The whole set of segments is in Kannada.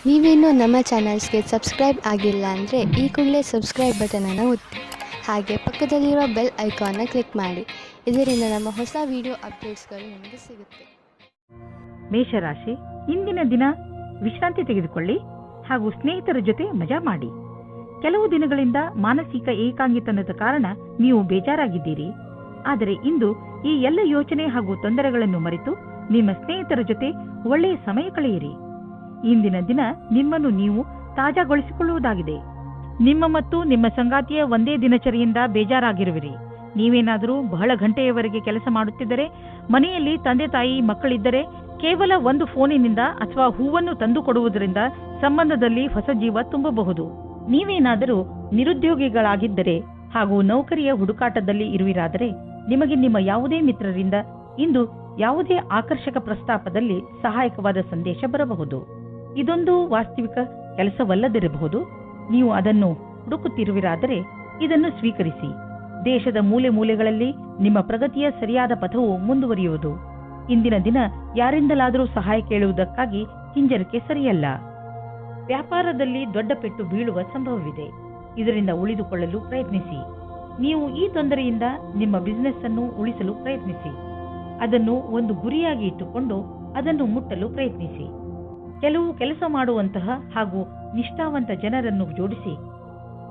ನೀವೇನೂ ನಮ್ಮ ಚಾನಲ್ಸ್ಗೆ ಸಬ್ಸ್ಕ್ರೈಬ್ ಆಗಿಲ್ಲ ಅಂದರೆ ಈ ಕೂಡಲೇ ಸಬ್ಸ್ಕ್ರೈಬ್ ಬಟನನ್ನು ಒತ್ತಿ, ಹಾಗೆ ಪಕ್ಕದಲ್ಲಿರುವ ಬೆಲ್ ಐಕಾನ್ನ ಕ್ಲಿಕ್ ಮಾಡಿ. ಇದರಿಂದ ನಮ್ಮ ಹೊಸ ವಿಡಿಯೋ ಅಪ್ಡೇಟ್ಸ್ಗಳು ನಿಮಗೆ ಸಿಗುತ್ತೆ. ಮೇಷರಾಶಿ, ಇಂದಿನ ದಿನ ವಿಶ್ರಾಂತಿ ತೆಗೆದುಕೊಳ್ಳಿ ಹಾಗೂ ಸ್ನೇಹಿತರ ಜೊತೆ ಮಜಾ ಮಾಡಿ. ಕೆಲವು ದಿನಗಳಿಂದ ಮಾನಸಿಕ ಏಕಾಂಗಿತನದ ಕಾರಣ ನೀವು ಬೇಜಾರಾಗಿದ್ದೀರಿ. ಆದರೆ ಇಂದು ಈ ಎಲ್ಲ ಯೋಚನೆ ಹಾಗೂ ತೊಂದರೆಗಳನ್ನು ಮರೆತು ನಿಮ್ಮ ಸ್ನೇಹಿತರ ಜೊತೆ ಒಳ್ಳೆಯ ಸಮಯ ಕಳೆಯಿರಿ. ಇಂದಿನ ದಿನ ನಿಮ್ಮನ್ನು ನೀವು ತಾಜಾಗೊಳಿಸಿಕೊಳ್ಳುವುದಾಗಿದೆ. ನಿಮ್ಮ ಮತ್ತು ನಿಮ್ಮ ಸಂಗಾತಿಯ ಒಂದೇ ದಿನಚರಿಯಿಂದ ಬೇಜಾರಾಗಿರುವಿರಿ. ನೀವೇನಾದರೂ ಬಹಳ ಗಂಟೆಯವರೆಗೆ ಕೆಲಸ ಮಾಡುತ್ತಿದ್ದರೆ, ಮನೆಯಲ್ಲಿ ತಂದೆ ತಾಯಿ ಮಕ್ಕಳಿದ್ದರೆ ಕೇವಲ ಒಂದು ಫೋನಿನಿಂದ ಅಥವಾ ಹೂವನ್ನು ತಂದು ಕೊಡುವುದರಿಂದ ಸಂಬಂಧದಲ್ಲಿ ಹೊಸ ಜೀವ ತುಂಬಬಹುದು. ನೀವೇನಾದರೂ ನಿರುದ್ಯೋಗಿಗಳಾಗಿದ್ದರೆ ಹಾಗೂ ನೌಕರಿಯ ಹುಡುಕಾಟದಲ್ಲಿ ಇರುವಿರಾದರೆ, ನಿಮಗೆ ನಿಮ್ಮ ಯಾವುದೇ ಮಿತ್ರರಿಂದ ಇಂದು ಯಾವುದೇ ಆಕರ್ಷಕ ಪ್ರಸ್ತಾಪದಲ್ಲಿ ಸಹಾಯಕವಾದ ಸಂದೇಶ ಬರಬಹುದು. ಇದೊಂದು ವಾಸ್ತವಿಕ ಕೆಲಸವಲ್ಲದಿರಬಹುದು. ನೀವು ಅದನ್ನು ಹುಡುಕುತ್ತಿರುವಿರಾದರೆ ಇದನ್ನು ಸ್ವೀಕರಿಸಿ. ದೇಶದ ಮೂಲೆ ಮೂಲೆಗಳಲ್ಲಿ ನಿಮ್ಮ ಪ್ರಗತಿಯ ಸರಿಯಾದ ಪಥವು ಮುಂದುವರಿಯುವುದು. ಇಂದಿನ ದಿನ ಯಾರಿಂದಲಾದರೂ ಸಹಾಯ ಕೇಳುವುದಕ್ಕಾಗಿ ಹಿಂಜರಿಕೆ ಸರಿಯಲ್ಲ. ವ್ಯಾಪಾರದಲ್ಲಿ ದೊಡ್ಡ ಪೆಟ್ಟು ಬೀಳುವ ಸಂಭವವಿದೆ. ಇದರಿಂದ ಉಳಿದುಕೊಳ್ಳಲು ಪ್ರಯತ್ನಿಸಿ. ನೀವು ಈ ತೊಂದರೆಯಿಂದ ನಿಮ್ಮ ಬಿಸಿನೆಸ್ ಅನ್ನು ಉಳಿಸಲು ಪ್ರಯತ್ನಿಸಿ. ಅದನ್ನು ಒಂದು ಗುರಿಯಾಗಿ ಇಟ್ಟುಕೊಂಡು ಅದನ್ನು ಮುಟ್ಟಲು ಪ್ರಯತ್ನಿಸಿ. ಕೆಲವು ಕೆಲಸ ಮಾಡುವಂತಹ ಹಾಗೂ ನಿಷ್ಠಾವಂತ ಜನರನ್ನು ಜೋಡಿಸಿ,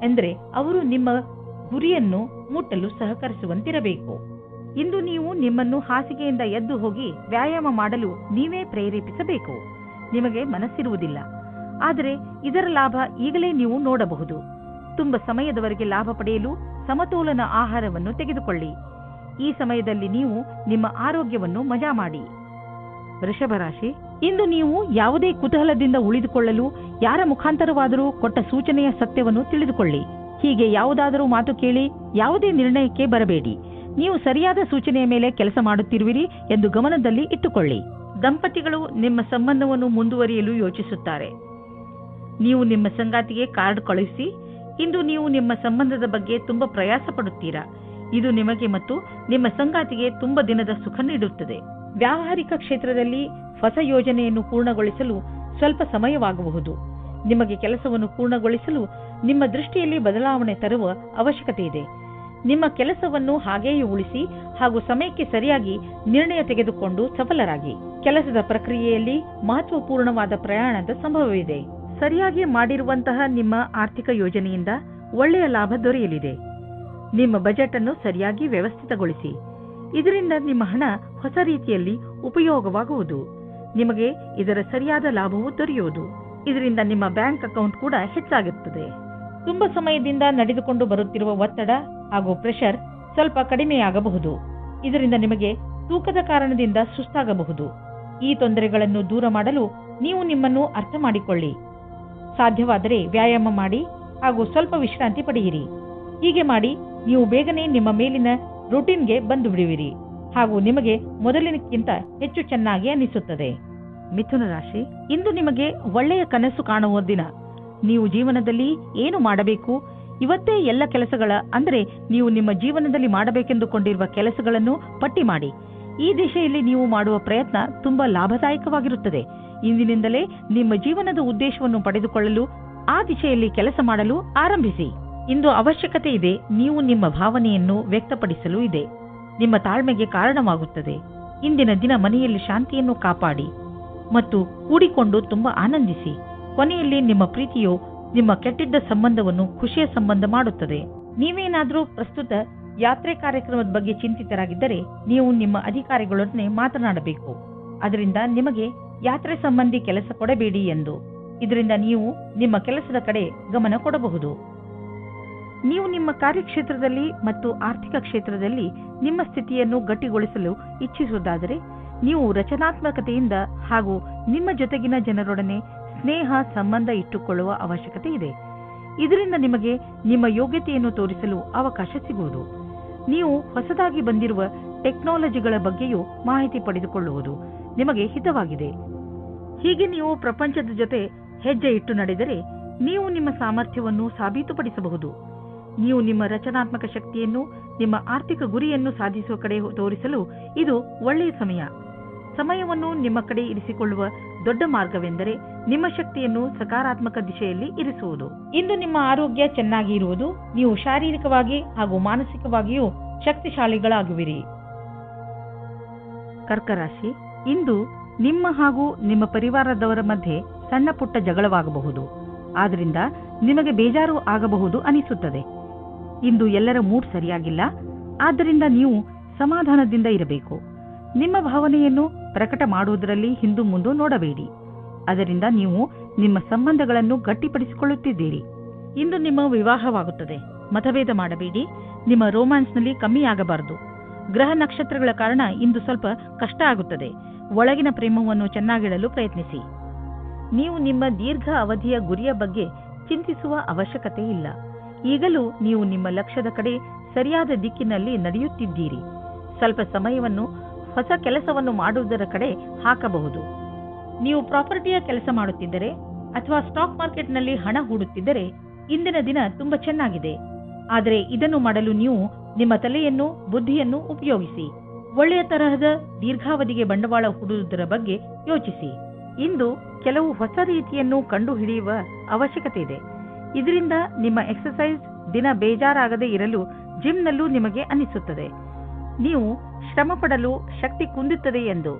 ಎಂದರೆ ಅವರು ನಿಮ್ಮ ಗುರಿಯನ್ನು ಮುಟ್ಟಲು ಸಹಕರಿಸುವಂತಿರಬೇಕು. ಇಂದು ನೀವು ನಿಮ್ಮನ್ನು ಹಾಸಿಗೆಯಿಂದ ಎದ್ದು ಹೋಗಿ ವ್ಯಾಯಾಮ ಮಾಡಲು ನೀವೇ ಪ್ರೇರೇಪಿಸಬೇಕು. ನಿಮಗೆ ಮನಸ್ಸಿರುವುದಿಲ್ಲ, ಆದರೆ ಇದರ ಲಾಭ ಈಗಲೇ ನೀವು ನೋಡಬಹುದು. ತುಂಬ ಸಮಯದವರೆಗೆ ಲಾಭ ಪಡೆಯಲು ಸಮತೋಲನ ಆಹಾರವನ್ನು ತೆಗೆದುಕೊಳ್ಳಿ. ಈ ಸಮಯದಲ್ಲಿ ನೀವು ನಿಮ್ಮ ಆರೋಗ್ಯವನ್ನು ಮಜಾ ಮಾಡಿ. ವೃಷಭ ರಾಶಿ, ಇಂದು ನೀವು ಯಾವುದೇ ಕುತೂಹಲದಿಂದ ಉಳಿದುಕೊಳ್ಳಲು ಯಾರ ಮುಖಾಂತರವಾದರೂ ಕೊಟ್ಟ ಸೂಚನೆಯ ಸತ್ಯವನ್ನು ತಿಳಿದುಕೊಳ್ಳಿ. ಹೀಗೆ ಯಾವುದಾದರೂ ಮಾತು ಕೇಳಿ ಯಾವುದೇ ನಿರ್ಣಯಕ್ಕೆ ಬರಬೇಡಿ. ನೀವು ಸರಿಯಾದ ಸೂಚನೆಯ ಮೇಲೆ ಕೆಲಸ ಮಾಡುತ್ತಿರುವಿರಿ ಎಂದು ಗಮನದಲ್ಲಿ ಇಟ್ಟುಕೊಳ್ಳಿ. ದಂಪತಿಗಳು ನಿಮ್ಮ ಸಂಬಂಧವನ್ನು ಮುಂದುವರಿಯಲು ಯೋಚಿಸುತ್ತಾರೆ. ನೀವು ನಿಮ್ಮ ಸಂಗಾತಿಗೆ ಕಾರ್ಡ್ ಕಳುಹಿಸಿ. ಇಂದು ನೀವು ನಿಮ್ಮ ಸಂಬಂಧದ ಬಗ್ಗೆ ತುಂಬಾ ಪ್ರಯಾಸ ಪಡುತ್ತೀರಾ. ಇದು ನಿಮಗೆ ಮತ್ತು ನಿಮ್ಮ ಸಂಗಾತಿಗೆ ತುಂಬ ದಿನದ ಸುಖ ನೀಡುತ್ತದೆ. ವ್ಯಾವಹಾರಿಕ ಕ್ಷೇತ್ರದಲ್ಲಿ ಹೊಸ ಯೋಜನೆಯನ್ನು ಪೂರ್ಣಗೊಳಿಸಲು ಸ್ವಲ್ಪ ಸಮಯವಾಗಬಹುದು. ನಿಮಗೆ ಕೆಲಸವನ್ನು ಪೂರ್ಣಗೊಳಿಸಲು ನಿಮ್ಮ ದೃಷ್ಟಿಯಲ್ಲಿ ಬದಲಾವಣೆ ತರುವ ಅವಶ್ಯಕತೆ ಇದೆ. ನಿಮ್ಮ ಕೆಲಸವನ್ನು ಹಾಗೆಯೇ ಉಳಿಸಿ ಹಾಗೂ ಸಮಯಕ್ಕೆ ಸರಿಯಾಗಿ ನಿರ್ಣಯ ತೆಗೆದುಕೊಂಡು ಸಫಲರಾಗಿ. ಕೆಲಸದ ಪ್ರಕ್ರಿಯೆಯಲ್ಲಿ ಮಹತ್ವಪೂರ್ಣವಾದ ಪ್ರಯಾಣದ ಸಂಭವವಿದೆ. ಸರಿಯಾಗಿ ಮಾಡಿರುವಂತಹ ನಿಮ್ಮ ಆರ್ಥಿಕ ಯೋಜನೆಯಿಂದ ಒಳ್ಳೆಯ ಲಾಭ ದೊರೆಯಲಿದೆ. ನಿಮ್ಮ ಬಜೆಟ್ ಅನ್ನು ಸರಿಯಾಗಿ ವ್ಯವಸ್ಥಿತಗೊಳಿಸಿ. ಇದರಿಂದ ನಿಮ್ಮ ಹಣ ಹೊಸ ರೀತಿಯಲ್ಲಿ ಉಪಯೋಗವಾಗುವುದು. ನಿಮಗೆ ಇದರ ಸರಿಯಾದ ಲಾಭವು ದೊರೆಯುವುದು. ಇದರಿಂದ ನಿಮ್ಮ ಬ್ಯಾಂಕ್ ಅಕೌಂಟ್ ಕೂಡ ಹೆಚ್ಚಾಗುತ್ತದೆ. ತುಂಬಾ ಸಮಯದಿಂದ ನಡೆದುಕೊಂಡು ಬರುತ್ತಿರುವ ಒತ್ತಡ ಹಾಗೂ ಪ್ರೆಷರ್ ಸ್ವಲ್ಪ ಕಡಿಮೆಯಾಗಬಹುದು. ಇದರಿಂದ ನಿಮಗೆ ತೂಕದ ಕಾರಣದಿಂದ ಸುಸ್ತಾಗಬಹುದು. ಈ ತೊಂದರೆಗಳನ್ನು ದೂರ ಮಾಡಲು ನೀವು ನಿಮ್ಮನ್ನು ಅರ್ಥ ಮಾಡಿಕೊಳ್ಳಿ. ಸಾಧ್ಯವಾದರೆ ವ್ಯಾಯಾಮ ಮಾಡಿ ಹಾಗೂ ಸ್ವಲ್ಪ ವಿಶ್ರಾಂತಿ ಪಡೆಯಿರಿ. ಹೀಗೆ ಮಾಡಿ ನೀವು ಬೇಗನೆ ನಿಮ್ಮ ಮೇಲಿನ ರೂಟೀನ್ಗೆ ಬಂದು ಬಿಡುವಿರಿ ಹಾಗೂ ನಿಮಗೆ ಮೊದಲಿನಕ್ಕಿಂತ ಹೆಚ್ಚು ಚೆನ್ನಾಗಿ ಅನಿಸುತ್ತದೆ. ಮಿಥುನ ರಾಶಿ, ಇಂದು ನಿಮಗೆ ಒಳ್ಳೆಯ ಕನಸು ಕಾಣುವ ದಿನ. ನೀವು ಜೀವನದಲ್ಲಿ ಏನು ಮಾಡಬೇಕು, ಇವತ್ತೇ ಎಲ್ಲ ಕೆಲಸಗಳ ಅಂದರೆ ನೀವು ನಿಮ್ಮ ಜೀವನದಲ್ಲಿ ಮಾಡಬೇಕೆಂದುಕೊಂಡಿರುವ ಕೆಲಸಗಳನ್ನು ಪಟ್ಟಿ ಮಾಡಿ. ಈ ದಿಶೆಯಲ್ಲಿ ನೀವು ಮಾಡುವ ಪ್ರಯತ್ನ ತುಂಬಾ ಲಾಭದಾಯಕವಾಗಿರುತ್ತದೆ. ಇಂದಿನಿಂದಲೇ ನಿಮ್ಮ ಜೀವನದ ಉದ್ದೇಶವನ್ನು ಪಡೆದುಕೊಳ್ಳಲು ಆ ದಿಶೆಯಲ್ಲಿ ಕೆಲಸ ಮಾಡಲು ಆರಂಭಿಸಿ. ಇಂದು ಅವಶ್ಯಕತೆ ಇದೆ. ನೀವು ನಿಮ್ಮ ಭಾವನೆಯನ್ನು ವ್ಯಕ್ತಪಡಿಸಲು ಇದೆ. ನಿಮ್ಮ ತಾಳ್ಮೆಗೆ ಕಾರಣವಾಗುತ್ತದೆ. ಇಂದಿನ ದಿನ ಮನೆಯಲ್ಲಿ ಶಾಂತಿಯನ್ನು ಕಾಪಾಡಿ ಮತ್ತು ಕೂಡಿಕೊಂಡು ತುಂಬಾ ಆನಂದಿಸಿ. ಕೊನೆಯಲ್ಲಿ ನಿಮ್ಮ ಪ್ರೀತಿಯು ನಿಮ್ಮ ಕೆಟ್ಟಿದ್ದ ಸಂಬಂಧವನ್ನು ಖುಷಿಯ ಸಂಬಂಧ ಮಾಡುತ್ತದೆ. ನೀವೇನಾದರೂ ಪ್ರಸ್ತುತ ಯಾತ್ರೆ ಕಾರ್ಯಕ್ರಮದ ಬಗ್ಗೆ ಚಿಂತಿತರಾಗಿದ್ದರೆ ನೀವು ನಿಮ್ಮ ಅಧಿಕಾರಿಗಳೊಡನೆ ಮಾತನಾಡಬೇಕು. ಅದರಿಂದ ನಿಮಗೆ ಯಾತ್ರೆ ಸಂಬಂಧಿ ಕೆಲಸ ಕೊಡಬೇಡಿ ಎಂದು. ಇದರಿಂದ ನೀವು ನಿಮ್ಮ ಕೆಲಸದ ಕಡೆ ಗಮನ ಕೊಡಬಹುದು. ನೀವು ನಿಮ್ಮ ಕಾರ್ಯಕ್ಷೇತ್ರದಲ್ಲಿ ಮತ್ತು ಆರ್ಥಿಕ ಕ್ಷೇತ್ರದಲ್ಲಿ ನಿಮ್ಮ ಸ್ಥಿತಿಯನ್ನು ಗಟ್ಟಿಗೊಳಿಸಲು ಇಚ್ಛಿಸುವುದಾದರೆ ನೀವು ರಚನಾತ್ಮಕತೆಯಿಂದ ಹಾಗೂ ನಿಮ್ಮ ಜೊತೆಗಿನ ಜನರೊಡನೆ ಸ್ನೇಹ ಸಂಬಂಧ ಇಟ್ಟುಕೊಳ್ಳುವ ಅವಶ್ಯಕತೆ ಇದೆ. ಇದರಿಂದ ನಿಮಗೆ ನಿಮ್ಮ ಯೋಗ್ಯತೆಯನ್ನು ತೋರಿಸಲು ಅವಕಾಶ ಸಿಗುವುದು. ನೀವು ಹೊಸದಾಗಿ ಬಂದಿರುವ ಟೆಕ್ನಾಲಜಿಗಳ ಬಗ್ಗೆಯೂ ಮಾಹಿತಿ ಪಡೆದುಕೊಳ್ಳುವುದು ನಿಮಗೆ ಹಿತವಾಗಿದೆ. ಹೀಗೆ ನೀವು ಪ್ರಪಂಚದ ಜೊತೆ ಹೆಜ್ಜೆ ಇಟ್ಟು ನಡೆದರೆ ನೀವು ನಿಮ್ಮ ಸಾಮರ್ಥ್ಯವನ್ನು ಸಾಬೀತುಪಡಿಸಬಹುದು. ನೀವು ನಿಮ್ಮ ರಚನಾತ್ಮಕ ಶಕ್ತಿಯನ್ನು ನಿಮ್ಮ ಆರ್ಥಿಕ ಗುರಿಯನ್ನು ಸಾಧಿಸುವ ಕಡೆ ತೋರಿಸಲು ಇದು ಒಳ್ಳೆಯ ಸಮಯ. ಸಮಯವನ್ನು ನಿಮ್ಮ ಕಡೆ ಇರಿಸಿಕೊಳ್ಳುವ ದೊಡ್ಡ ಮಾರ್ಗವೆಂದರೆ ನಿಮ್ಮ ಶಕ್ತಿಯನ್ನು ಸಕಾರಾತ್ಮಕ ದಿಶೆಯಲ್ಲಿ ಇರಿಸುವುದು. ಇಂದು ನಿಮ್ಮ ಆರೋಗ್ಯ ಚೆನ್ನಾಗಿ ಇರುವುದು, ನೀವು ಶಾರೀರಿಕವಾಗಿ ಹಾಗೂ ಮಾನಸಿಕವಾಗಿಯೂ ಶಕ್ತಿಶಾಲಿಗಳಾಗುವಿರಿ. ಕರ್ಕ ರಾಶಿ, ಇಂದು ನಿಮ್ಮ ಹಾಗೂ ನಿಮ್ಮ ಪರಿವಾರದವರ ಮಧ್ಯೆ ಸಣ್ಣ ಪುಟ್ಟ ಜಗಳವಾಗಬಹುದು. ಆದ್ದರಿಂದ ನಿಮಗೆ ಬೇಜಾರು ಆಗಬಹುದು ಅನಿಸುತ್ತದೆ. ಇಂದು ಎಲ್ಲರ ಮೂಡ್ ಸರಿಯಾಗಿಲ್ಲ, ಆದ್ದರಿಂದ ನೀವು ಸಮಾಧಾನದಿಂದ ಇರಬೇಕು. ನಿಮ್ಮ ಭಾವನೆಯನ್ನು ಪ್ರಕಟ ಮಾಡುವುದರಲ್ಲಿ ಹಿಂದು ಮುಂದೆ ನೋಡಬೇಡಿ. ಅದರಿಂದ ನೀವು ನಿಮ್ಮ ಸಂಬಂಧಗಳನ್ನು ಗಟ್ಟಿಪಡಿಸಿಕೊಳ್ಳುತ್ತಿದ್ದೀರಿ. ಇಂದು ನಿಮ್ಮ ವಿವಾಹವಾಗುತ್ತದೆ. ಮತಭೇದ ಮಾಡಬೇಡಿ. ನಿಮ್ಮ ರೋಮ್ಯಾನ್ಸ್ನಲ್ಲಿ ಕಮ್ಮಿಯಾಗಬಾರದು. ಗ್ರಹ ನಕ್ಷತ್ರಗಳ ಕಾರಣ ಇಂದು ಸ್ವಲ್ಪ ಕಷ್ಟ ಆಗುತ್ತದೆ. ಒಳಗಿನ ಪ್ರೇಮವನ್ನು ಚೆನ್ನಾಗಿಡಲು ಪ್ರಯತ್ನಿಸಿ. ನೀವು ನಿಮ್ಮ ದೀರ್ಘ ಅವಧಿಯ ಗುರಿಯ ಬಗ್ಗೆ ಚಿಂತಿಸುವ ಅವಶ್ಯಕತೆ ಇಲ್ಲ. ಈಗಲೂ ನೀವು ನಿಮ್ಮ ಲಕ್ಷ್ಯದ ಕಡೆ ಸರಿಯಾದ ದಿಕ್ಕಿನಲ್ಲಿ ನಡೆಯುತ್ತಿದ್ದೀರಿ. ಸ್ವಲ್ಪ ಸಮಯವನ್ನು ಹೊಸ ಕೆಲಸವನ್ನು ಮಾಡುವುದರ ಕಡೆ ಹಾಕಬಹುದು. ನೀವು ಪ್ರಾಪರ್ಟಿಯ ಕೆಲಸ ಮಾಡುತ್ತಿದ್ದರೆ ಅಥವಾ ಸ್ಟಾಕ್ ಮಾರ್ಕೆಟ್ನಲ್ಲಿ ಹಣ ಹೂಡುತ್ತಿದ್ದರೆ ಇಂದಿನ ದಿನ ತುಂಬಾ ಚೆನ್ನಾಗಿದೆ. ಆದರೆ ಇದನ್ನು ಮಾಡಲು ನೀವು ನಿಮ್ಮ ತಲೆಯನ್ನು, ಬುದ್ಧಿಯನ್ನು ಉಪಯೋಗಿಸಿ. ಒಳ್ಳೆಯ ತರಹದ ದೀರ್ಘಾವಧಿಗೆ ಬಂಡವಾಳ ಹೂಡುವುದರ ಬಗ್ಗೆ ಯೋಚಿಸಿ. ಇಂದು ಕೆಲವು ಹೊಸ ರೀತಿಯನ್ನು ಕಂಡುಹಿಡಿಯುವ ಅವಶ್ಯಕತೆ ಇದೆ. ಇದರಿಂದ ನಿಮ್ಮ ಎಕ್ಸರ್ಸೈಸ್ ದಿನ ಬೇಜಾರಾಗದೇ ಇರಲು ಜಿಮ್ನಲ್ಲೂ ನಿಮಗೆ ಅನಿಸುತ್ತದೆ. ನೀವು ಶ್ರಮ ಪಡಲು ಶಕ್ತಿ ಕುಂದುತ್ತದೆ ಎಂದು.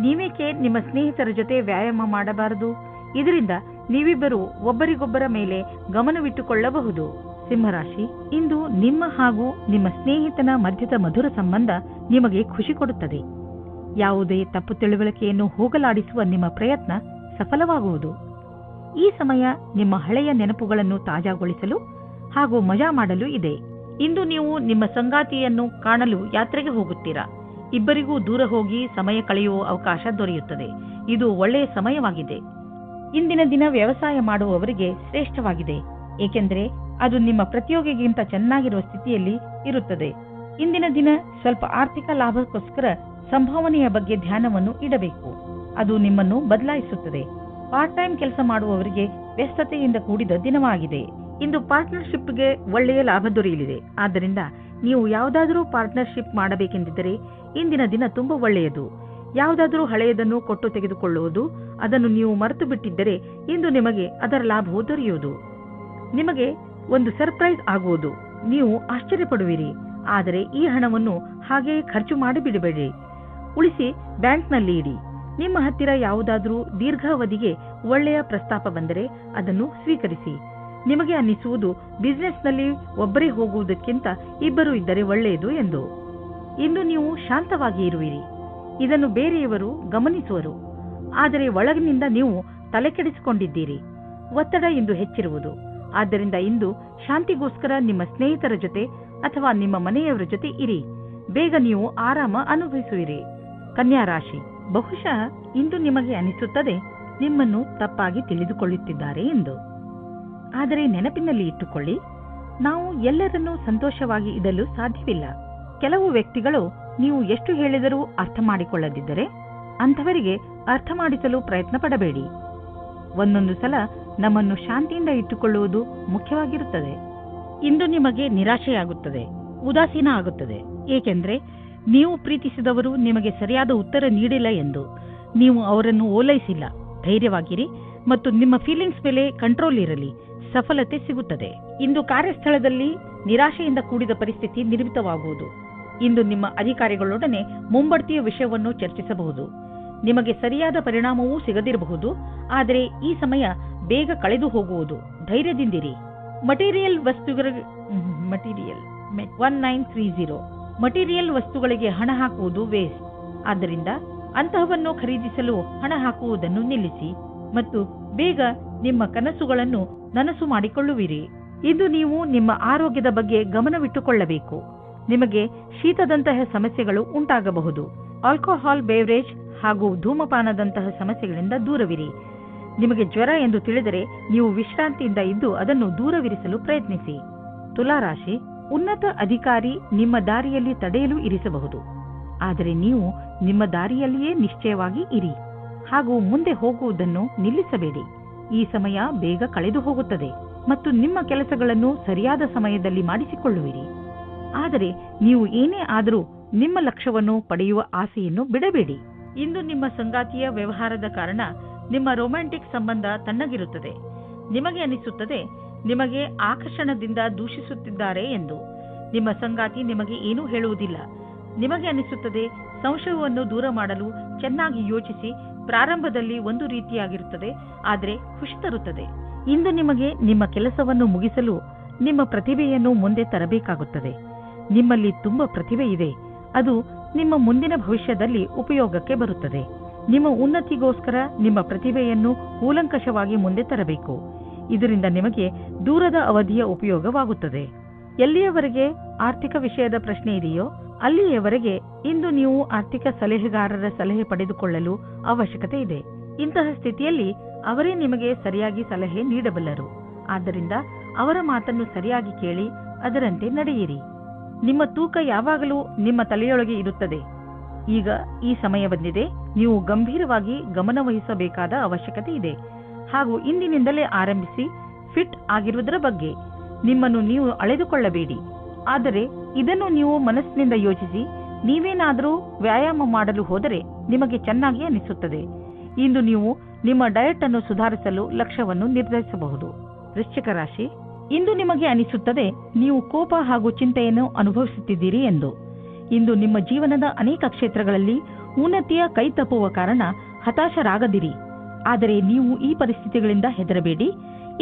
ನೀವೇಕೆ ನಿಮ್ಮ ಸ್ನೇಹಿತರ ಜೊತೆ ವ್ಯಾಯಾಮ ಮಾಡಬಾರದು? ಇದರಿಂದ ನೀವಿಬ್ಬರು ಒಬ್ಬರಿಗೊಬ್ಬರ ಮೇಲೆ ಗಮನವಿಟ್ಟುಕೊಳ್ಳಬಹುದು. ಸಿಂಹರಾಶಿ, ಇಂದು ನಿಮ್ಮ ಹಾಗೂ ನಿಮ್ಮ ಸ್ನೇಹಿತನ ಮಧ್ಯದ ಮಧುರ ಸಂಬಂಧ ನಿಮಗೆ ಖುಷಿ ಕೊಡುತ್ತದೆ. ಯಾವುದೇ ತಪ್ಪು ತಿಳುವಳಿಕೆಯನ್ನು ಹೋಗಲಾಡಿಸುವ ನಿಮ್ಮ ಪ್ರಯತ್ನ ಸಫಲವಾಗುವುದು. ಈ ಸಮಯ ನಿಮ್ಮ ಹಳೆಯ ನೆನಪುಗಳನ್ನು ತಾಜಾಗೊಳಿಸಲು ಹಾಗೂ ಮಜಾ ಮಾಡಲು ಇದೆ. ಇಂದು ನೀವು ನಿಮ್ಮ ಸಂಗಾತಿಯನ್ನು ಕಾಣಲು ಯಾತ್ರೆಗೆ ಹೋಗುತ್ತೀರಾ. ಇಬ್ಬರಿಗೂ ದೂರ ಹೋಗಿ ಸಮಯ ಕಳೆಯುವ ಅವಕಾಶ ದೊರೆಯುತ್ತದೆ. ಇದು ಒಳ್ಳೆಯ ಸಮಯವಾಗಿದೆ. ಇಂದಿನ ದಿನ ವ್ಯವಸಾಯ ಮಾಡುವವರಿಗೆ ಶ್ರೇಷ್ಠವಾಗಿದೆ, ಏಕೆಂದರೆ ಅದು ನಿಮ್ಮ ಪ್ರತಿಯೋಗಿಗಿಂತ ಚೆನ್ನಾಗಿರುವ ಸ್ಥಿತಿಯಲ್ಲಿ ಇರುತ್ತದೆ. ಇಂದಿನ ದಿನ ಸ್ವಲ್ಪ ಆರ್ಥಿಕ ಲಾಭಕ್ಕೋಸ್ಕರ ಸಂಭಾವನೆಯ ಬಗ್ಗೆ ಧ್ಯಾನವನ್ನು ಇಡಬೇಕು. ಅದು ನಿಮ್ಮನ್ನು ಬದಲಾಯಿಸುತ್ತದೆ. ಪಾರ್ಟ್ ಟೈಮ್ ಕೆಲಸ ಮಾಡುವವರಿಗೆ ವ್ಯಸ್ತತೆಯಿಂದ ಕೂಡಿದ ದಿನವಾಗಿದೆ. ಇಂದು ಪಾರ್ಟ್ನರ್ಶಿಪ್ಗೆ ಒಳ್ಳೆಯ ಲಾಭ ದೊರೆಯಲಿದೆ. ಆದ್ದರಿಂದ ನೀವು ಯಾವುದಾದರೂ ಪಾರ್ಟ್ನರ್ಶಿಪ್ ಮಾಡಬೇಕೆಂದಿದ್ದರೆ ಇಂದಿನ ದಿನ ತುಂಬಾ ಒಳ್ಳೆಯದು. ಯಾವುದಾದರೂ ಹಳೆಯದನ್ನು ಕೊಟ್ಟು ತೆಗೆದುಕೊಳ್ಳುವುದು, ಅದನ್ನು ನೀವು ಮರೆತು ಬಿಟ್ಟಿದ್ದರೆ ಇಂದು ನಿಮಗೆ ಅದರ ಲಾಭವು ದೊರೆಯುವುದು. ನಿಮಗೆ ಒಂದು ಸರ್ಪ್ರೈಸ್ ಆಗುವುದು. ನೀವು ಆಶ್ಚರ್ಯಪಡುವಿರಿ. ಆದರೆ ಈ ಹಣವನ್ನು ಹಾಗೆಯೇ ಖರ್ಚು ಮಾಡಿಬಿಡಬೇಡಿ. ಉಳಿಸಿ ಬ್ಯಾಂಕ್ನಲ್ಲಿ ಇಡಿ. ನಿಮ್ಮ ಹತ್ತಿರ ಯಾವುದಾದರೂ ದೀರ್ಘಾವಧಿಗೆ ಒಳ್ಳೆಯ ಪ್ರಸ್ತಾಪ ಬಂದರೆ ಅದನ್ನು ಸ್ವೀಕರಿಸಿ. ನಿಮಗೆ ಅನ್ನಿಸುವುದು ಬಿಸಿನೆಸ್ನಲ್ಲಿ ಒಬ್ಬರೇ ಹೋಗುವುದಕ್ಕಿಂತ ಇಬ್ಬರು ಇದ್ದರೆ ಒಳ್ಳೆಯದು ಎಂದು. ಇಂದು ನೀವು ಶಾಂತವಾಗಿ ಇರುವಿರಿ. ಇದನ್ನು ಬೇರೆಯವರು ಗಮನಿಸುವರು. ಆದರೆ ಒಳಗಿನಿಂದ ನೀವು ತಲೆಕೆಡಿಸಿಕೊಂಡಿದ್ದೀರಿ. ಒತ್ತಡ ಇಂದು ಹೆಚ್ಚಿರುವುದು. ಆದ್ದರಿಂದ ಇಂದು ಶಾಂತಿಗೋಸ್ಕರ ನಿಮ್ಮ ಸ್ನೇಹಿತರ ಜೊತೆ ಅಥವಾ ನಿಮ್ಮ ಮನೆಯವರ ಜೊತೆ ಇರಿ. ಬೇಗ ನೀವು ಆರಾಮ ಅನುಭವಿಸುವಿರಿ. ಕನ್ಯಾ ರಾಶಿ, ಬಹುಶಃ ಇಂದು ನಿಮಗೆ ಅನಿಸುತ್ತದೆ ನಿಮ್ಮನ್ನು ತಪ್ಪಾಗಿ ತಿಳಿದುಕೊಳ್ಳುತ್ತಿದ್ದಾರೆ ಎಂದು. ಆದರೆ ನೆನಪಿನಲ್ಲಿ ಇಟ್ಟುಕೊಳ್ಳಿ, ನಾವು ಎಲ್ಲರನ್ನೂ ಸಂತೋಷವಾಗಿ ಇಡಲು ಸಾಧ್ಯವಿಲ್ಲ. ಕೆಲವು ವ್ಯಕ್ತಿಗಳು ನೀವು ಎಷ್ಟು ಹೇಳಿದರೂ ಅರ್ಥ ಮಾಡಿಕೊಳ್ಳದಿದ್ದರೆ ಅಂಥವರಿಗೆ ಅರ್ಥ ಮಾಡಿಸಲು ಪ್ರಯತ್ನ ಪಡಬೇಡಿ. ಒಂದೊಂದು ಸಲ ನಮ್ಮನ್ನು ಶಾಂತಿಯಿಂದ ಇಟ್ಟುಕೊಳ್ಳುವುದು ಮುಖ್ಯವಾಗಿರುತ್ತದೆ. ಇಂದು ನಿಮಗೆ ನಿರಾಶೆಯಾಗುತ್ತದೆ, ಉದಾಸೀನ ಆಗುತ್ತದೆ, ಏಕೆಂದರೆ ನೀವು ಪ್ರೀತಿಸಿದವರು ನಿಮಗೆ ಸರಿಯಾದ ಉತ್ತರ ನೀಡಿಲ್ಲ ಎಂದು. ನೀವು ಅವರನ್ನು ಓಲೈಸಿಲ್ಲ. ಧೈರ್ಯವಾಗಿರಿ ಮತ್ತು ನಿಮ್ಮ ಫೀಲಿಂಗ್ಸ್ ಮೇಲೆ ಕಂಟ್ರೋಲ್ ಇರಲಿ. ಸಫಲತೆ ಸಿಗುತ್ತದೆ. ಇಂದು ಕಾರ್ಯಸ್ಥಳದಲ್ಲಿ ನಿರಾಶೆಯಿಂದ ಕೂಡಿದ ಪರಿಸ್ಥಿತಿ ನಿರ್ಮಿತವಾಗುವುದು. ಇಂದು ನಿಮ್ಮ ಅಧಿಕಾರಿಗಳೊಡನೆ ಮುಂಬಡ್ತಿಯ ವಿಷಯವನ್ನು ಚರ್ಚಿಸಬಹುದು. ನಿಮಗೆ ಸರಿಯಾದ ಪರಿಣಾಮವೂ ಸಿಗದಿರಬಹುದು. ಆದರೆ ಈ ಸಮಯ ಬೇಗ ಕಳೆದು ಹೋಗುವುದು. ಧೈರ್ಯದಿಂದಿರಿ. ಮಟೀರಿಯಲ್ 1930 ಮಟೀರಿಯಲ್ ವಸ್ತುಗಳಿಗೆ ಹಣ ಹಾಕುವುದು ವೇಸ್ಟ್. ಆದ್ದರಿಂದ ಅಂತಹವನ್ನು ಖರೀದಿಸಲು ಹಣ ಹಾಕುವುದನ್ನು ನಿಲ್ಲಿಸಿ ಮತ್ತು ಬೇಗ ನಿಮ್ಮ ಕನಸುಗಳನ್ನು ನನಸು ಮಾಡಿಕೊಳ್ಳುವಿರಿ. ಇಂದು ನೀವು ನಿಮ್ಮ ಆರೋಗ್ಯದ ಬಗ್ಗೆ ಗಮನವಿಟ್ಟುಕೊಳ್ಳಬೇಕು. ನಿಮಗೆ ಶೀತದಂತಹ ಸಮಸ್ಯೆಗಳು ಉಂಟಾಗಬಹುದು. ಆಲ್ಕೋಹಾಲ್ ಬೇವರೇಜ್ ಹಾಗೂ ಧೂಮಪಾನದಂತಹ ಸಮಸ್ಯೆಗಳಿಂದ ದೂರವಿರಿ. ನಿಮಗೆ ಜ್ವರ ಎಂದು ತಿಳಿದರೆ ನೀವು ವಿಶ್ರಾಂತಿಯಿಂದ ಇದ್ದು ಅದನ್ನು ದೂರವಿರಿಸಲು ಪ್ರಯತ್ನಿಸಿ. ತುಲಾರಾಶಿ, ಉನ್ನತ ಅಧಿಕಾರಿ ನಿಮ್ಮ ದಾರಿಯಲ್ಲಿ ತಡೆಯಲು ಇರಿಸಬಹುದು. ಆದರೆ ನೀವು ನಿಮ್ಮ ದಾರಿಯಲ್ಲಿಯೇ ನಿಶ್ಚಯವಾಗಿ ಇರಿ ಹಾಗೂ ಮುಂದೆ ಹೋಗುವುದನ್ನು ನಿಲ್ಲಿಸಬೇಡಿ. ಈ ಸಮಯ ಬೇಗ ಕಳೆದು ಹೋಗುತ್ತದೆ ಮತ್ತು ನಿಮ್ಮ ಕೆಲಸಗಳನ್ನು ಸರಿಯಾದ ಸಮಯದಲ್ಲಿ ಮಾಡಿಸಿಕೊಳ್ಳುವಿರಿ. ಆದರೆ ನೀವು ಏನೇ ಆದರೂ ನಿಮ್ಮ ಲಕ್ಷ್ಯವನ್ನು ಪಡೆಯುವ ಆಸೆಯನ್ನು ಬಿಡಬೇಡಿ. ಇಂದು ನಿಮ್ಮ ಸಂಗಾತಿಯ ವ್ಯವಹಾರದ ಕಾರಣ ನಿಮ್ಮ ರೊಮ್ಯಾಂಟಿಕ್ ಸಂಬಂಧ ತಣ್ಣಗಿರುತ್ತದೆ. ನಿಮಗೆ ಅನಿಸುತ್ತದೆ ನಿಮಗೆ ಆಕರ್ಷಣದಿಂದ ದೂಷಿಸುತ್ತಿದ್ದಾರೆ ಎಂದು. ನಿಮ್ಮ ಸಂಗಾತಿ ನಿಮಗೆ ಏನೂ ಹೇಳುವುದಿಲ್ಲ. ನಿಮಗೆ ಅನಿಸುತ್ತದೆ ಸಂಶಯವನ್ನು ದೂರ ಮಾಡಲು ಚೆನ್ನಾಗಿ ಯೋಚಿಸಿ. ಪ್ರಾರಂಭದಲ್ಲಿ ಒಂದು ರೀತಿಯಾಗಿರುತ್ತದೆ, ಆದರೆ ಖುಷಿ ತರುತ್ತದೆ. ಇಂದು ನಿಮಗೆ ನಿಮ್ಮ ಕೆಲಸವನ್ನು ಮುಗಿಸಲು ನಿಮ್ಮ ಪ್ರತಿಭೆಯನ್ನು ಮುಂದೆ ತರಬೇಕಾಗುತ್ತದೆ. ನಿಮ್ಮಲ್ಲಿ ತುಂಬ ಪ್ರತಿಭೆ ಇದೆ. ಅದು ನಿಮ್ಮ ಮುಂದಿನ ಭವಿಷ್ಯದಲ್ಲಿ ಉಪಯೋಗಕ್ಕೆ ಬರುತ್ತದೆ. ನಿಮ್ಮ ಉನ್ನತಿಗೋಸ್ಕರ ನಿಮ್ಮ ಪ್ರತಿಭೆಯನ್ನು ಕೂಲಂಕಷವಾಗಿ ಮುಂದೆ ತರಬೇಕು. ಇದರಿಂದ ನಿಮಗೆ ದೂರದ ಅವಧಿಯ ಉಪಯೋಗವಾಗುತ್ತದೆ. ಎಲ್ಲಿಯವರೆಗೆ ಆರ್ಥಿಕ ವಿಷಯದ ಪ್ರಶ್ನೆ ಇದೆಯೋ ಅಲ್ಲಿಯವರೆಗೆ ಇಂದು ನೀವು ಆರ್ಥಿಕ ಸಲಹೆಗಾರರ ಸಲಹೆ ಪಡೆದುಕೊಳ್ಳಲು ಅವಶ್ಯಕತೆ ಇದೆ. ಇಂತಹ ಸ್ಥಿತಿಯಲ್ಲಿ ಅವರೇ ನಿಮಗೆ ಸರಿಯಾಗಿ ಸಲಹೆ ನೀಡಬಲ್ಲರು. ಆದ್ದರಿಂದ ಅವರ ಮಾತನ್ನು ಸರಿಯಾಗಿ ಕೇಳಿ, ಅದರಂತೆ ನಡೆಯಿರಿ. ನಿಮ್ಮ ತೂಕ ಯಾವಾಗಲೂ ನಿಮ್ಮ ತಲೆಯೊಳಗೆ ಇರುತ್ತದೆ. ಈಗ ಈ ಸಮಯ ಬಂದಿದೆ. ನೀವು ಗಂಭೀರವಾಗಿ ಗಮನವಹಿಸಬೇಕಾದ ಅವಶ್ಯಕತೆ ಇದೆ. ಹಾಗೂ ಇಂದಿನಿಂದಲೇ ಆರಂಭಿಸಿ ಫಿಟ್ ಆಗಿರುವುದರ ಬಗ್ಗೆ. ನಿಮ್ಮನ್ನು ನೀವು ಅಳೆದುಕೊಳ್ಳಬೇಡಿ. ಆದರೆ ಇದನ್ನು ನೀವು ಮನಸ್ಸಿನಿಂದ ಯೋಚಿಸಿ. ನೀವೇನಾದರೂ ವ್ಯಾಯಾಮ ಮಾಡಲು ಹೋದರೆ ನಿಮಗೆ ಚೆನ್ನಾಗಿ ಅನಿಸುತ್ತದೆ. ಇಂದು ನೀವು ನಿಮ್ಮ ಡಯಟ್ ಅನ್ನು ಸುಧಾರಿಸಲು ಲಕ್ಷ್ಯವನ್ನು ನಿರ್ಧರಿಸಬಹುದು. ವೃಶ್ಚಿಕ ರಾಶಿ, ಇಂದು ನಿಮಗೆ ಅನಿಸುತ್ತದೆ ನೀವು ಕೋಪ ಹಾಗೂ ಚಿಂತೆಯನ್ನು ಅನುಭವಿಸುತ್ತಿದ್ದೀರಿ ಎಂದು. ಇಂದು ನಿಮ್ಮ ಜೀವನದ ಅನೇಕ ಕ್ಷೇತ್ರಗಳಲ್ಲಿ ಉನ್ನತಿಯ ಕೈ ತಪ್ಪುವ ಕಾರಣ ಹತಾಶರಾಗದಿರಿ. ಆದರೆ ನೀವು ಈ ಪರಿಸ್ಥಿತಿಗಳಿಂದ ಹೆದರಬೇಡಿ,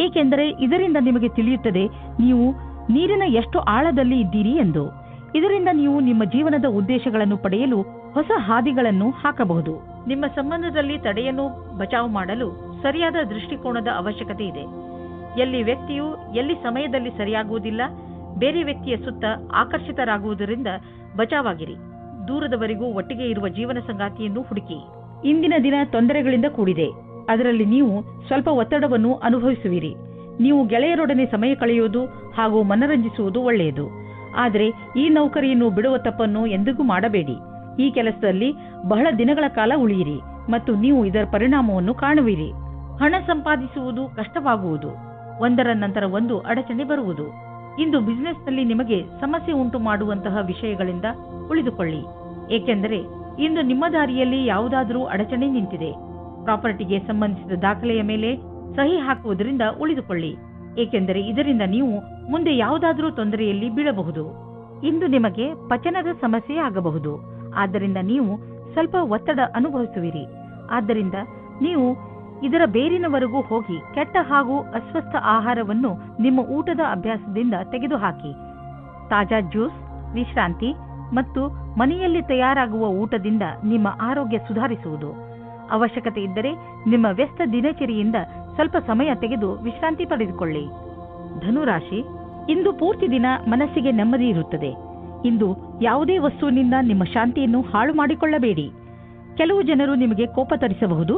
ಏಕೆಂದರೆ ಇದರಿಂದ ನಿಮಗೆ ತಿಳಿಯುತ್ತದೆ ನೀವು ನೀರಿನ ಎಷ್ಟು ಆಳದಲ್ಲಿ ಇದ್ದೀರಿ ಎಂದು. ಇದರಿಂದ ನೀವು ನಿಮ್ಮ ಜೀವನದ ಉದ್ದೇಶಗಳನ್ನು ಪಡೆಯಲು ಹೊಸ ಹಾದಿಗಳನ್ನು ಹಾಕಬಹುದು. ನಿಮ್ಮ ಸಂಬಂಧದಲ್ಲಿ ತಡೆಯನ್ನು ಬಚಾವು ಮಾಡಲು ಸರಿಯಾದ ದೃಷ್ಟಿಕೋನದ ಅವಶ್ಯಕತೆ ಇದೆ. ಎಲ್ಲಿ ವ್ಯಕ್ತಿಯು ಎಲ್ಲಿ ಸಮಯದಲ್ಲಿ ಸರಿಯಾಗುವುದಿಲ್ಲ, ಬೇರೆ ವ್ಯಕ್ತಿಯ ಸುತ್ತ ಆಕರ್ಷಿತರಾಗುವುದರಿಂದ ಬಚಾವಾಗಿರಿ. ದೂರದವರೆಗೂ ಒಟ್ಟಿಗೆ ಇರುವ ಜೀವನ ಸಂಗಾತಿಯನ್ನು ಹುಡುಕಿ. ಇಂದಿನ ದಿನ ತೊಂದರೆಗಳಿಂದ ಕೂಡಿದೆ. ಅದರಲ್ಲಿ ನೀವು ಸ್ವಲ್ಪ ಒತ್ತಡವನ್ನು ಅನುಭವಿಸುವಿರಿ. ನೀವು ಗೆಳೆಯರೊಡನೆ ಸಮಯ ಕಳೆಯುವುದು ಹಾಗೂ ಮನರಂಜಿಸುವುದು ಒಳ್ಳೆಯದು. ಆದರೆ ಈ ನೌಕರಿಯನ್ನು ಬಿಡುವ ತಪ್ಪನ್ನು ಎಂದಿಗೂ ಮಾಡಬೇಡಿ. ಈ ಕೆಲಸದಲ್ಲಿ ಬಹಳ ದಿನಗಳ ಕಾಲ ಉಳಿಯಿರಿ ಮತ್ತು ನೀವು ಇದರ ಪರಿಣಾಮವನ್ನು ಕಾಣುವಿರಿ. ಹಣ ಸಂಪಾದಿಸುವುದು ಕಷ್ಟವಾಗುವುದು. ಒಂದರ ನಂತರ ಒಂದು ಅಡಚಣೆ ಬರುವುದು. ಇಂದು ಬಿಸಿನೆಸ್ನಲ್ಲಿ ನಿಮಗೆ ಸಮಸ್ಯೆ ಉಂಟು ಮಾಡುವಂತಹ ವಿಷಯಗಳಿಂದ ಉಳಿದುಕೊಳ್ಳಿ, ಏಕೆಂದರೆ ಇಂದು ನಿಮ್ಮ ದಾರಿಯಲ್ಲಿ ಯಾವುದಾದರೂ ಅಡಚಣೆ ನಿಂತಿದೆ. ಪ್ರಾಪರ್ಟಿಗೆ ಸಂಬಂಧಿಸಿದ ದಾಖಲೆಯ ಮೇಲೆ ಸಹಿ ಹಾಕುವುದರಿಂದ ಉಳಿದುಕೊಳ್ಳಿ, ಏಕೆಂದರೆ ಇದರಿಂದ ನೀವು ಮುಂದೆ ಯಾವುದಾದರೂ ತೊಂದರೆಯಲ್ಲಿ ಬೀಳಬಹುದು. ಇಂದು ನಿಮಗೆ ಪಚನದ ಸಮಸ್ಯೆ ಆಗಬಹುದು. ಆದ್ದರಿಂದ ನೀವು ಸ್ವಲ್ಪ ಒತ್ತಡ ಅನುಭವಿಸುವಿರಿ. ಆದ್ದರಿಂದ ನೀವು ಇದರ ಬೇರಿನವರೆಗೂ ಹೋಗಿ ಕೆಟ್ಟ ಹಾಗೂ ಅಸ್ವಸ್ಥ ಆಹಾರವನ್ನು ನಿಮ್ಮ ಊಟದ ಅಭ್ಯಾಸದಿಂದ ತೆಗೆದುಹಾಕಿ. ತಾಜಾ ಜ್ಯೂಸ್, ವಿಶ್ರಾಂತಿ ಮತ್ತು ಮನೆಯಲ್ಲಿ ತಯಾರಾಗುವ ಊಟದಿಂದ ನಿಮ್ಮ ಆರೋಗ್ಯ ಸುಧಾರಿಸುವುದು. ಅವಶ್ಯಕತೆ ಇದ್ದರೆ ನಿಮ್ಮ ವ್ಯಸ್ತ ದಿನಚರಿಯಿಂದ ಸ್ವಲ್ಪ ಸಮಯ ತೆಗೆದು ವಿಶ್ರಾಂತಿ ಪಡೆದುಕೊಳ್ಳಿ. ಧನುರಾಶಿ, ಇಂದು ಪೂರ್ತಿ ದಿನ ಮನಸ್ಸಿಗೆ ನೆಮ್ಮದಿ ಇರುತ್ತದೆ. ಇಂದು ಯಾವುದೇ ವಸ್ತುವಿನಿಂದ ನಿಮ್ಮ ಶಾಂತಿಯನ್ನು ಹಾಳು ಮಾಡಿಕೊಳ್ಳಬೇಡಿ. ಕೆಲವು ಜನರು ನಿಮಗೆ ಕೋಪ ತರಿಸಬಹುದು.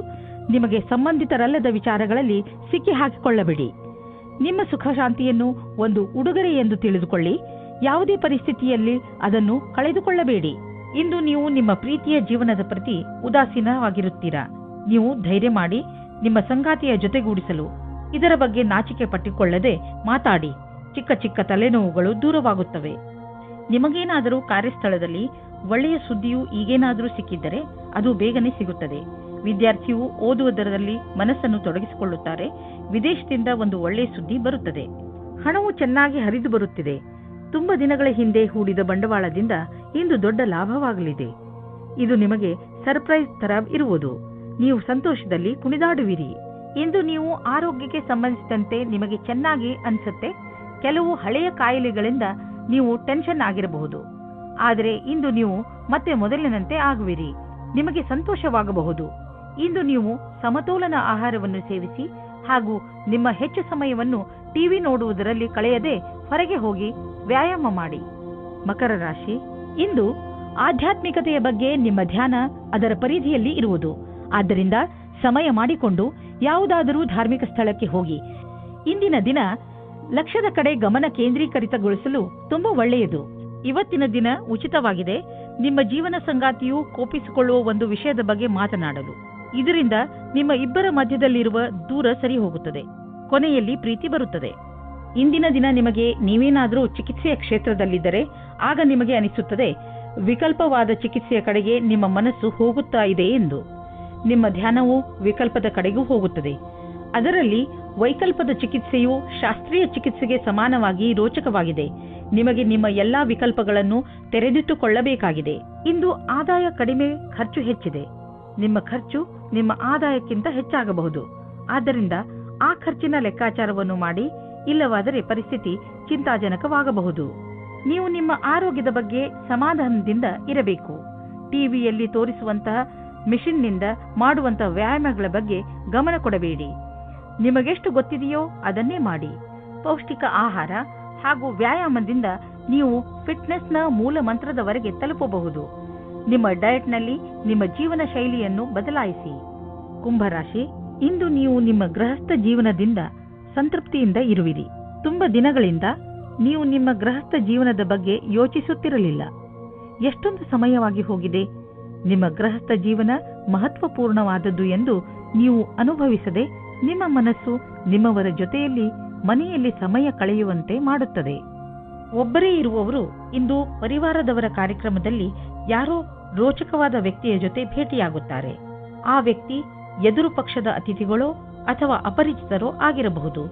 ನಿಮಗೆ ಸಂಬಂಧಿತರಲ್ಲದ ವಿಚಾರಗಳಲ್ಲಿ ಸಿಕ್ಕಿ ಹಾಕಿಕೊಳ್ಳಬೇಡಿ. ನಿಮ್ಮ ಸುಖ ಶಾಂತಿಯನ್ನು ಒಂದು ಉಡುಗೊರೆ ಎಂದು ತಿಳಿದುಕೊಳ್ಳಿ. ಯಾವುದೇ ಪರಿಸ್ಥಿತಿಯಲ್ಲಿ ಅದನ್ನು ಕಳೆದುಕೊಳ್ಳಬೇಡಿ. ಇಂದು ನೀವು ನಿಮ್ಮ ಪ್ರೀತಿಯ ಜೀವನದ ಪ್ರತಿ ಉದಾಸೀನವಾಗಿರುತ್ತೀರಾ. ನೀವು ಧೈರ್ಯ ಮಾಡಿ ನಿಮ್ಮ ಸಂಗಾತಿಯ ಜೊತೆಗೂಡಿಸಲು ಇದರ ಬಗ್ಗೆ ನಾಚಿಕೆ ಪಟ್ಟಿಕೊಳ್ಳದೆ ಮಾತಾಡಿ. ಚಿಕ್ಕ ಚಿಕ್ಕ ತಲೆನೋವುಗಳು ದೂರವಾಗುತ್ತವೆ. ನಿಮಗೇನಾದರೂ ಕಾರ್ಯಸ್ಥಳದಲ್ಲಿ ಒಳ್ಳೆಯ ಸುದ್ದಿಯು ಈಗೇನಾದರೂ ಸಿಕ್ಕಿದ್ದರೆ ಅದು ಬೇಗನೆ ಸಿಗುತ್ತದೆ. ವಿದ್ಯಾರ್ಥಿಯು ಓದುವುದರಲ್ಲಿ ಮನಸ್ಸನ್ನು ತೊಡಗಿಸಿಕೊಳ್ಳುತ್ತಾರೆ. ವಿದೇಶದಿಂದ ಒಂದು ಒಳ್ಳೆಯ ಸುದ್ದಿ ಬರುತ್ತದೆ. ಹಣವು ಚೆನ್ನಾಗಿ ಹರಿದು ಬರುತ್ತಿದೆ. ತುಂಬ ದಿನಗಳ ಹಿಂದೆ ಹೂಡಿದ ಬಂಡವಾಳದಿಂದ ಇಂದು ದೊಡ್ಡ ಲಾಭವಾಗಲಿದೆ. ಇದು ನಿಮಗೆ ಸರ್ಪ್ರೈಸ್ ತರ ಇರುವುದು. ನೀವು ಸಂತೋಷದಲ್ಲಿ ಕುಣಿದಾಡುವಿರಿ. ಇಂದು ನೀವು ಆರೋಗ್ಯಕ್ಕೆ ಸಂಬಂಧಿಸಿದಂತೆ ನಿಮಗೆ ಚೆನ್ನಾಗಿ ಅನಿಸುತ್ತೆ. ಕೆಲವು ಹಳೆಯ ಕಾಯಿಲೆಗಳಿಂದ ನೀವು ಟೆನ್ಷನ್ ಆಗಿರಬಹುದು. ಆದರೆ ಇಂದು ನೀವು ಮತ್ತೆ ಮೊದಲಿನಂತೆ ಆಗುವಿರಿ. ನಿಮಗೆ ಸಂತೋಷವಾಗಬಹುದು. ಇಂದು ನೀವು ಸಮತೋಲನ ಆಹಾರವನ್ನು ಸೇವಿಸಿ ಹಾಗೂ ನಿಮ್ಮ ಹೆಚ್ಚು ಸಮಯವನ್ನು ಟಿವಿ ನೋಡುವುದರಲ್ಲಿ ಕಳೆಯದೆ ಹೊರಗೆ ಹೋಗಿ ವ್ಯಾಯಾಮ ಮಾಡಿ. ಮಕರ ರಾಶಿ, ಇಂದು ಆಧ್ಯಾತ್ಮಿಕತೆಯ ಬಗ್ಗೆ ನಿಮ್ಮ ಧ್ಯಾನ ಅದರ ಪರಿಧಿಯಲ್ಲಿ ಇರುವುದು. ಆದ್ದರಿಂದ ಸಮಯ ಮಾಡಿಕೊಂಡು ಯಾವುದಾದರೂ ಧಾರ್ಮಿಕ ಸ್ಥಳಕ್ಕೆ ಹೋಗಿ. ಇಂದಿನ ದಿನ ಲಕ್ಷ್ಯದ ಕಡೆ ಗಮನ ಕೇಂದ್ರೀಕರಿತಗೊಳಿಸಲು ತುಂಬಾ ಒಳ್ಳೆಯದು. ಇವತ್ತಿನ ದಿನ ಉಚಿತವಾಗಿದೆ. ನಿಮ್ಮ ಜೀವನ ಸಂಗಾತಿಯು ಕೋಪಿಸಿಕೊಳ್ಳುವ ಒಂದು ವಿಷಯದ ಬಗ್ಗೆ ಮಾತನಾಡಲು. ಇದರಿಂದ ನಿಮ್ಮ ಇಬ್ಬರ ಮಧ್ಯದಲ್ಲಿರುವ ದೂರ ಸರಿ ಹೋಗುತ್ತದೆ. ಕೊನೆಯಲ್ಲಿ ಪ್ರೀತಿ ಬರುತ್ತದೆ. ಇಂದಿನ ದಿನ ನಿಮಗೆ ನೀವೇನಾದರೂ ಚಿಕಿತ್ಸೆಯ ಕ್ಷೇತ್ರದಲ್ಲಿದ್ದರೆ ಆಗ ನಿಮಗೆ ಅನಿಸುತ್ತದೆ ವಿಕಲ್ಪವಾದ ಚಿಕಿತ್ಸೆಯ ಕಡೆಗೆ ನಿಮ್ಮ ಮನಸ್ಸು ಹೋಗುತ್ತಾ ಇದೆ ಎಂದು. ನಿಮ್ಮ ಧ್ಯಾನವು ವಿಕಲ್ಪದ ಕಡೆಗೂ ಹೋಗುತ್ತದೆ. ಅದರಲ್ಲಿ ವೈಕಲ್ಪದ ಚಿಕಿತ್ಸೆಯು ಶಾಸ್ತ್ರೀಯ ಚಿಕಿತ್ಸೆಗೆ ಸಮಾನವಾಗಿ ರೋಚಕವಾಗಿದೆ. ನಿಮಗೆ ನಿಮ್ಮ ಎಲ್ಲಾ ವಿಕಲ್ಪಗಳನ್ನು ತೆರೆದಿಟ್ಟುಕೊಳ್ಳಬೇಕಾಗಿದೆ. ಇಂದು ಆದಾಯ ಕಡಿಮೆ, ಖರ್ಚು ಹೆಚ್ಚಿದೆ. ನಿಮ್ಮ ಖರ್ಚು ನಿಮ್ಮ ಆದಾಯಕ್ಕಿಂತ ಹೆಚ್ಚಾಗಬಹುದು. ಆದ್ದರಿಂದ ಆ ಖರ್ಚಿನ ಲೆಕ್ಕಾಚಾರವನ್ನು ಮಾಡಿ, ಇಲ್ಲವಾದರೆ ಪರಿಸ್ಥಿತಿ ಚಿಂತಾಜನಕವಾಗಬಹುದು. ನೀವು ನಿಮ್ಮ ಆರೋಗ್ಯದ ಬಗ್ಗೆ ಸಮಾಧಾನದಿಂದ ಇರಬೇಕು. ಟಿವಿಯಲ್ಲಿ ತೋರಿಸುವಂತಹ ಮೆಷಿನ್ನಿಂದ ಮಾಡುವಂತಹ ವ್ಯಾಯಾಮಗಳ ಬಗ್ಗೆ ಗಮನ ಕೊಡಬೇಡಿ. ನಿಮಗೆಷ್ಟು ಗೊತ್ತಿದೆಯೋ ಅದನ್ನೇ ಮಾಡಿ. ಪೌಷ್ಟಿಕ ಆಹಾರ ಹಾಗೂ ವ್ಯಾಯಾಮದಿಂದ ನೀವು ಫಿಟ್ನೆಸ್ನ ಮೂಲ ಮಂತ್ರದವರೆಗೆ ತಲುಪಬಹುದು. ನಿಮ್ಮ ಡಯಟ್ನಲ್ಲಿ ನಿಮ್ಮ ಜೀವನ ಶೈಲಿಯನ್ನು ಬದಲಾಯಿಸಿ. ಕುಂಭರಾಶಿ, ಇಂದು ನೀವು ನಿಮ್ಮ ಗೃಹಸ್ಥ ಜೀವನದಿಂದ ಸಂತೃಪ್ತಿಯಿಂದ ಇರುವಿರಿ. ತುಂಬಾ ದಿನಗಳಿಂದ ನೀವು ನಿಮ್ಮ ಗೃಹಸ್ಥ ಜೀವನದ ಬಗ್ಗೆ ಯೋಚಿಸುತ್ತಿರಲಿಲ್ಲ. ಎಷ್ಟೊಂದು ಸಮಯವಾಗಿ ಹೋಗಿದೆ. ನಿಮ್ಮ ಗೃಹಸ್ಥ ಜೀವನ ಮಹತ್ವಪೂರ್ಣವಾದದ್ದು ಎಂದು ನೀವು ಅನುಭವಿಸದೆ ನಿಮ್ಮ ಮನಸ್ಸು ನಿಮ್ಮವರ ಜೊತೆಯಲ್ಲಿ ಮನೆಯಲ್ಲಿ ಸಮಯ ಕಳೆಯುವಂತೆ ಮಾಡುತ್ತದೆ. ಒಬ್ಬರೇ ಇರುವವರು ಇಂದು ಪರಿವಾರದವರ ಕಾರ್ಯಕ್ರಮದಲ್ಲಿ ಯಾರೋ ರೋಚಕವಾದ ವ್ಯಕ್ತಿಯ ಜೊತೆ ಭೇಟಿಯಾಗುತ್ತಾರೆ. ಆ ವ್ಯಕ್ತಿ ಎದುರು ಪಕ್ಷದ ಅತಿಥಿಗಳೋ ಅಥವಾ ಅಪರಿಚಿತರೋ ಆಗಿರಬಹುದು.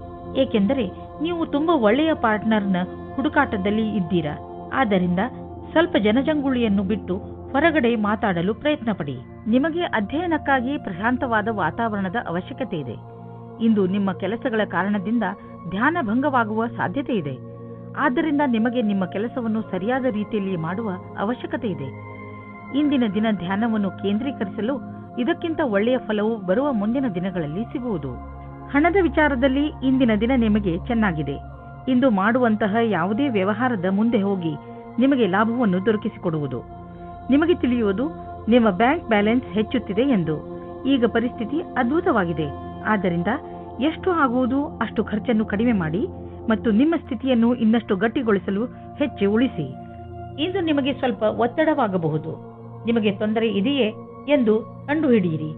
ಏಕೆಂದರೆ ನೀವು ತುಂಬಾ ಒಳ್ಳೆಯ ಪಾರ್ಟ್ನರ್ನ ಹುಡುಕಾಟದಲ್ಲಿ ಇದ್ದೀರಾ. ಆದ್ದರಿಂದ ಸ್ವಲ್ಪ ಜನಜಂಗುಳಿಯನ್ನು ಬಿಟ್ಟು ಹೊರಗಡೆ ಮಾತಾಡಲು ಪ್ರಯತ್ನ ಪಡಿ. ನಿಮಗೆ ಅಧ್ಯಯನಕ್ಕಾಗಿ ಪ್ರಶಾಂತವಾದ ವಾತಾವರಣದ ಅವಶ್ಯಕತೆ ಇದೆ. ಇಂದು ನಿಮ್ಮ ಕೆಲಸಗಳ ಕಾರಣದಿಂದ ಧ್ಯಾನ ಭಂಗವಾಗುವ ಸಾಧ್ಯತೆ ಇದೆ. ಆದ್ದರಿಂದ ನಿಮಗೆ ನಿಮ್ಮ ಕೆಲಸವನ್ನು ಸರಿಯಾದ ರೀತಿಯಲ್ಲಿ ಮಾಡುವ ಅವಶ್ಯಕತೆ ಇದೆ. ಇಂದಿನ ದಿನ ಧ್ಯಾನವನ್ನು ಕೇಂದ್ರೀಕರಿಸಲು ಇದಕ್ಕಿಂತ ಒಳ್ಳೆಯ ಫಲವು ಬರುವ ಮುಂದಿನ ದಿನಗಳಲ್ಲಿ ಸಿಗುವುದು. ಹಣದ ವಿಚಾರದಲ್ಲಿ ಇಂದಿನ ದಿನ ನಿಮಗೆ ಚೆನ್ನಾಗಿದೆ. ಇಂದು ಮಾಡುವಂತಹ ಯಾವುದೇ ವ್ಯವಹಾರದ ಮುಂದೆ ಹೋಗಿ ನಿಮಗೆ ಲಾಭವನ್ನು ದೊರಕಿಸಿಕೊಡುವುದು. ನಿಮಗೆ ತಿಳಿಯುವುದು ನಿಮ್ಮ ಬ್ಯಾಂಕ್ ಬ್ಯಾಲೆನ್ಸ್ ಹೆಚ್ಚುತ್ತಿದೆ ಎಂದು. ಈಗ ಪರಿಸ್ಥಿತಿ ಅದ್ಭುತವಾಗಿದೆ. ಆದ್ದರಿಂದ ಎಷ್ಟು ಆಗುವುದು ಅಷ್ಟು ಖರ್ಚನ್ನು ಕಡಿಮೆ ಮಾಡಿ ಮತ್ತು ನಿಮ್ಮ ಸ್ಥಿತಿಯನ್ನು ಇನ್ನಷ್ಟು ಗಟ್ಟಿಗೊಳಿಸಲು ಹೆಚ್ಚು ಉಳಿಸಿ. ಇಂದು ನಿಮಗೆ ಸ್ವಲ್ಪ ಒತ್ತಡವಾಗಬಹುದು. ನಿಮಗೆ ತೊಂದರೆ ಇದೆಯೇ ಎಂದು ಕಂಡುಹಿಡಿಯಿರಿ.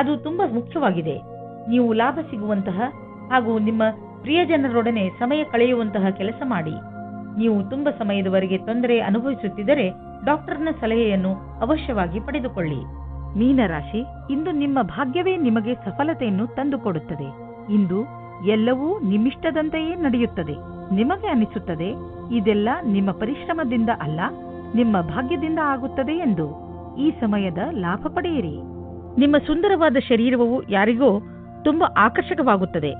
ಅದು ತುಂಬಾ ಮುಖ್ಯವಾಗಿದೆ. ನೀವು ಲಾಭ ಸಿಗುವಂತಹ ಹಾಗೂ ನಿಮ್ಮ ಪ್ರಿಯಜನರೊಡನೆ ಸಮಯ ಕಳೆಯುವಂತಹ ಕೆಲಸ ಮಾಡಿ. ನೀವು ತುಂಬಾ ಸಮಯದವರೆಗೆ ತೊಂದರೆ ಅನುಭವಿಸುತ್ತಿದ್ದರೆ ಡಾಕ್ಟರ್ನ ಸಲಹೆಯನ್ನು ಅವಶ್ಯವಾಗಿ ಪಡೆದುಕೊಳ್ಳಿ. ಮೀನರಾಶಿ, ಇಂದು ನಿಮ್ಮ ಭಾಗ್ಯವೇ ನಿಮಗೆ ಸಫಲತೆಯನ್ನು ತಂದುಕೊಡುತ್ತದೆ. ಇಂದು ಎಲ್ಲವೂ ನಿಮ್ಮಿಷ್ಟದಂತೆಯೇ ನಡೆಯುತ್ತದೆ. ನಿಮಗೆ ಅನಿಸುತ್ತದೆ ಇದೆಲ್ಲ ನಿಮ್ಮ ಪರಿಶ್ರಮದಿಂದ ಅಲ್ಲ, ನಿಮ್ಮ ಭಾಗ್ಯದಿಂದ ಆಗುತ್ತದೆ ಎಂದು. ಈ ಸಮಯದ ಲಾಭ ಪಡೆಯಿರಿ. ನಿಮ್ಮ ಸುಂದರವಾದ ಶರೀರವು ಯಾರಿಗೋ ತುಂಬಾ ಆಕರ್ಷಕವಾಗುತ್ತದೆ.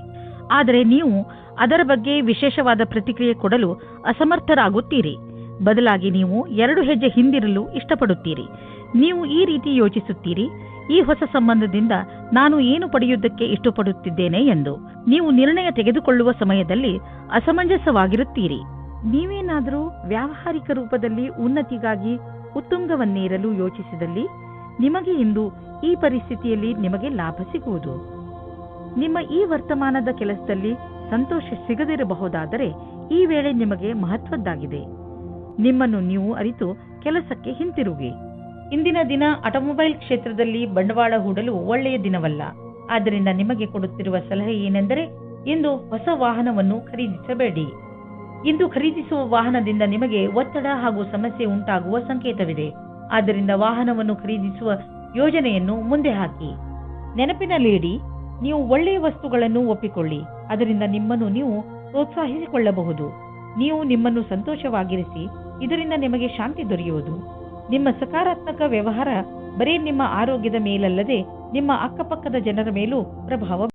ಆದರೆ ನೀವು ಅದರ ಬಗ್ಗೆ ವಿಶೇಷವಾದ ಪ್ರತಿಕ್ರಿಯೆ ಕೊಡಲು ಅಸಮರ್ಥರಾಗುತ್ತೀರಿ. ಬದಲಾಗಿ ನೀವು 2 ಹೆಜ್ಜೆ ಹಿಂದಿರಲು ಇಷ್ಟಪಡುತ್ತೀರಿ. ನೀವು ಈ ರೀತಿ ಯೋಚಿಸುತ್ತೀರಿ, ಈ ಹೊಸ ಸಂಬಂಧದಿಂದ ನಾನು ಏನು ಪಡೆಯುವುದಕ್ಕೆ ಇಷ್ಟಪಡುತ್ತಿದ್ದೇನೆ ಎಂದು. ನೀವು ನಿರ್ಣಯ ತೆಗೆದುಕೊಳ್ಳುವ ಸಮಯದಲ್ಲಿ ಅಸಮಂಜಸವಾಗಿರುತ್ತೀರಿ. ನೀವೇನಾದರೂ ವ್ಯಾವಹಾರಿಕ ರೂಪದಲ್ಲಿ ಉನ್ನತಿಗಾಗಿ ಉತ್ತುಂಗವನ್ನೇರಲು ಯೋಚಿಸಿದಲ್ಲಿ ನಿಮಗೆ ಇಂದು ಈ ಪರಿಸ್ಥಿತಿಯಲ್ಲಿ ನಿಮಗೆ ಲಾಭ ಸಿಗುವುದು. ನಿಮ್ಮ ಈ ವರ್ತಮಾನದ ಕೆಲಸದಲ್ಲಿ ಸಂತೋಷ ಸಿಗದಿರಬಹುದಾದರೆ ಈ ವೇಳೆ ನಿಮಗೆ ಮಹತ್ವದ್ದಾಗಿದೆ. ನಿಮ್ಮನ್ನು ನೀವು ಅರಿತು ಕೆಲಸಕ್ಕೆ ಹಿಂತಿರುಗಿ. ಇಂದಿನ ದಿನ ಆಟೋಮೊಬೈಲ್ ಕ್ಷೇತ್ರದಲ್ಲಿ ಬಂಡವಾಳ ಹೂಡಲು ಒಳ್ಳೆಯ ದಿನವಲ್ಲ. ಆದ್ದರಿಂದ ನಿಮಗೆ ಕೊಡುತ್ತಿರುವ ಸಲಹೆ ಏನೆಂದರೆ ಇಂದು ಹೊಸ ವಾಹನವನ್ನು ಖರೀದಿಸಬೇಡಿ. ಇಂದು ಖರೀದಿಸುವ ವಾಹನದಿಂದ ನಿಮಗೆ ಒತ್ತಡ ಹಾಗೂ ಸಮಸ್ಯೆ ಉಂಟಾಗುವ ಸಂಕೇತವಿದೆ. ಆದ್ದರಿಂದ ವಾಹನವನ್ನು ಖರೀದಿಸುವ ಯೋಜನೆಯನ್ನು ಮುಂದೆ ಹಾಕಿ. ನೆನಪಿನಲ್ಲಿಡಿ, ನೀವು ಒಳ್ಳೆಯ ವಸ್ತುಗಳನ್ನು ಒಪ್ಪಿಕೊಳ್ಳಿ. ಅದರಿಂದ ನಿಮ್ಮನ್ನು ನೀವು ಪ್ರೋತ್ಸಾಹಿಸಿಕೊಳ್ಳಬಹುದು. ನೀವು ನಿಮ್ಮನ್ನು ಸಂತೋಷವಾಗಿರಿಸಿ, ಇದರಿಂದ ನಿಮಗೆ ಶಾಂತಿ ದೊರೆಯುವುದು. ನಿಮ್ಮ ಸಕಾರಾತ್ಮಕ ವ್ಯವಹಾರ ಬರೀ ನಿಮ್ಮ ಆರೋಗ್ಯದ ಮೇಲಲ್ಲದೆ ನಿಮ್ಮ ಅಕ್ಕಪಕ್ಕದ ಜನರ ಮೇಲೂ ಪ್ರಭಾವ